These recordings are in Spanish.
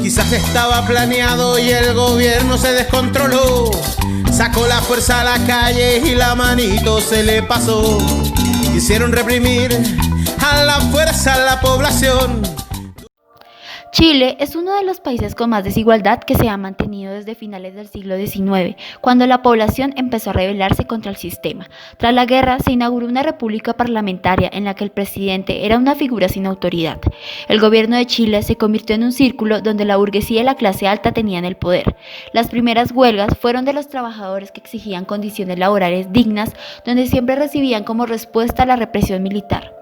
Quizás estaba planeado y el gobierno se descontroló. Sacó la fuerza a la calle y la manito se le pasó. Quisieron reprimir a la fuerza a la población. Chile es uno de los países con más desigualdad que se ha mantenido desde finales del siglo XIX, cuando la población empezó a rebelarse contra el sistema. Tras la guerra se inauguró una república parlamentaria en la que el presidente era una figura sin autoridad. El gobierno de Chile se convirtió en un círculo donde la burguesía y la clase alta tenían el poder. Las primeras huelgas fueron de los trabajadores que exigían condiciones laborales dignas, donde siempre recibían como respuesta a la represión militar.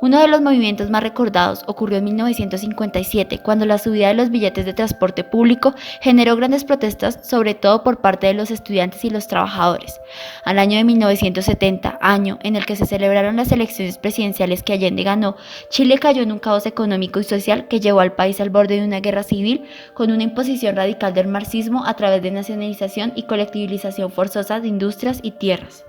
Uno de los movimientos más recordados ocurrió en 1957, cuando la subida de los billetes de transporte público generó grandes protestas, sobre todo por parte de los estudiantes y los trabajadores. Al año de 1970, año en el que se celebraron las elecciones presidenciales que Allende ganó, Chile cayó en un caos económico y social que llevó al país al borde de una guerra civil, con una imposición radical del marxismo a través de nacionalización y colectivización forzosa de industrias y tierras.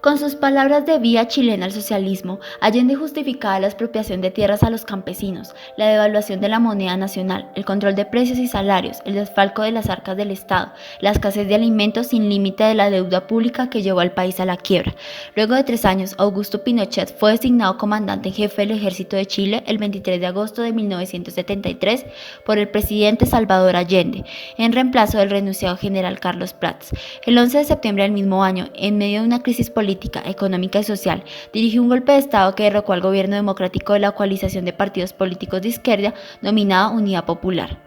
Con sus palabras de vía chilena al socialismo, Allende justificaba la expropiación de tierras a los campesinos, la devaluación de la moneda nacional, el control de precios y salarios, el desfalco de las arcas del Estado, la escasez de alimentos sin límite de la deuda pública que llevó al país a la quiebra. Luego de 3 años, Augusto Pinochet fue designado comandante en jefe del Ejército de Chile el 23 de agosto de 1973 por el presidente Salvador Allende, en reemplazo del renunciado general Carlos Prats. El 11 de septiembre del mismo año, en medio de una crisis política, económica y social, dirigió un golpe de Estado que derrocó al gobierno democrático de la coalición de partidos políticos de izquierda denominada Unidad Popular.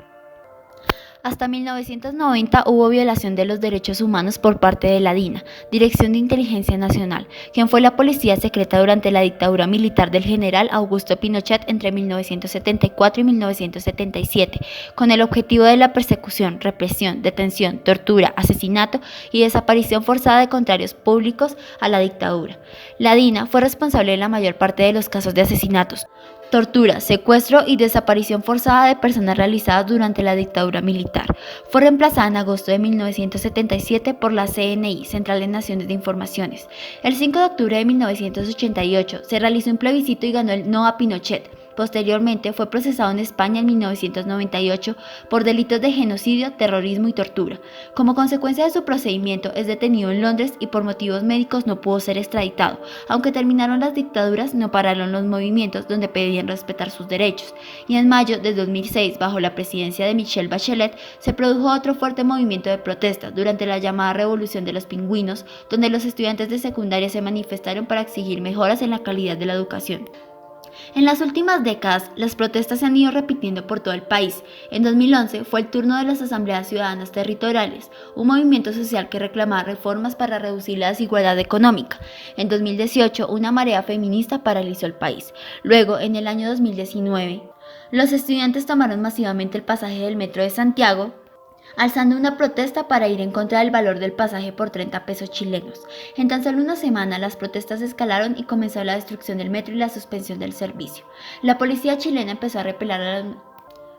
Hasta 1990 hubo violación de los derechos humanos por parte de la DINA, Dirección de Inteligencia Nacional, quien fue la policía secreta durante la dictadura militar del general Augusto Pinochet entre 1974 y 1977, con el objetivo de la persecución, represión, detención, tortura, asesinato y desaparición forzada de contrarios públicos a la dictadura. La DINA fue responsable de la mayor parte de los casos de asesinatos, tortura, secuestro y desaparición forzada de personas realizadas durante la dictadura militar. Fue reemplazada en agosto de 1977 por la CNI, Central de Naciones de Informaciones. El 5 de octubre de 1988 se realizó un plebiscito y ganó el no a Pinochet. Posteriormente fue procesado en España en 1998 por delitos de genocidio, terrorismo y tortura. Como consecuencia de su procedimiento es detenido en Londres y por motivos médicos no pudo ser extraditado. Aunque terminaron las dictaduras, no pararon los movimientos donde pedían respetar sus derechos. Y en mayo de 2006, bajo la presidencia de Michelle Bachelet, se produjo otro fuerte movimiento de protesta durante la llamada Revolución de los Pingüinos, donde los estudiantes de secundaria se manifestaron para exigir mejoras en la calidad de la educación. En las últimas décadas, las protestas se han ido repitiendo por todo el país. En 2011 fue el turno de las Asambleas Ciudadanas Territoriales, un movimiento social que reclamaba reformas para reducir la desigualdad económica. En 2018, una marea feminista paralizó el país. Luego, en el año 2019, los estudiantes tomaron masivamente el pasaje del metro de Santiago, alzando una protesta para ir en contra del valor del pasaje por 30 pesos chilenos. En tan solo una semana, las protestas escalaron y comenzó la destrucción del metro y la suspensión del servicio. La policía chilena empezó a repeler a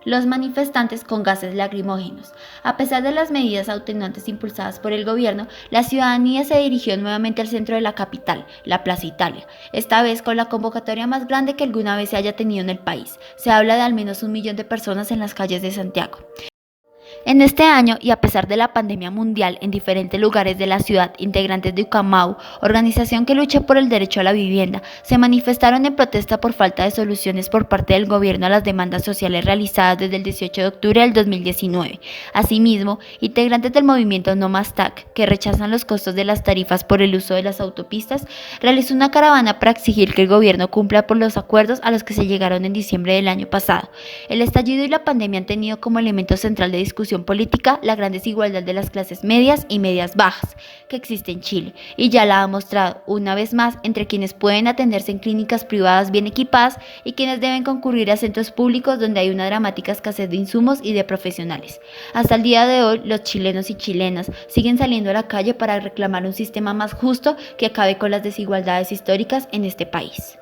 los manifestantes con gases lacrimógenos. A pesar de las medidas atenuantes impulsadas por el gobierno, la ciudadanía se dirigió nuevamente al centro de la capital, la Plaza Italia, esta vez con la convocatoria más grande que alguna vez se haya tenido en el país. Se habla de al menos 1 millón de personas en las calles de Santiago. En este año, y a pesar de la pandemia mundial, en diferentes lugares de la ciudad, integrantes de Ucamau, organización que lucha por el derecho a la vivienda, se manifestaron en protesta por falta de soluciones por parte del gobierno a las demandas sociales realizadas desde el 18 de octubre del 2019. Asimismo, integrantes del movimiento No Más TAC, que rechazan los costos de las tarifas por el uso de las autopistas, realizó una caravana para exigir que el gobierno cumpla por los acuerdos a los que se llegaron en diciembre del año pasado. El estallido y la pandemia han tenido como elemento central de discusión política la gran desigualdad de las clases medias y medias bajas que existe en Chile, y ya la ha mostrado una vez más entre quienes pueden atenderse en clínicas privadas bien equipadas y quienes deben concurrir a centros públicos donde hay una dramática escasez de insumos y de profesionales. Hasta el día de hoy, los chilenos y chilenas siguen saliendo a la calle para reclamar un sistema más justo que acabe con las desigualdades históricas en este país.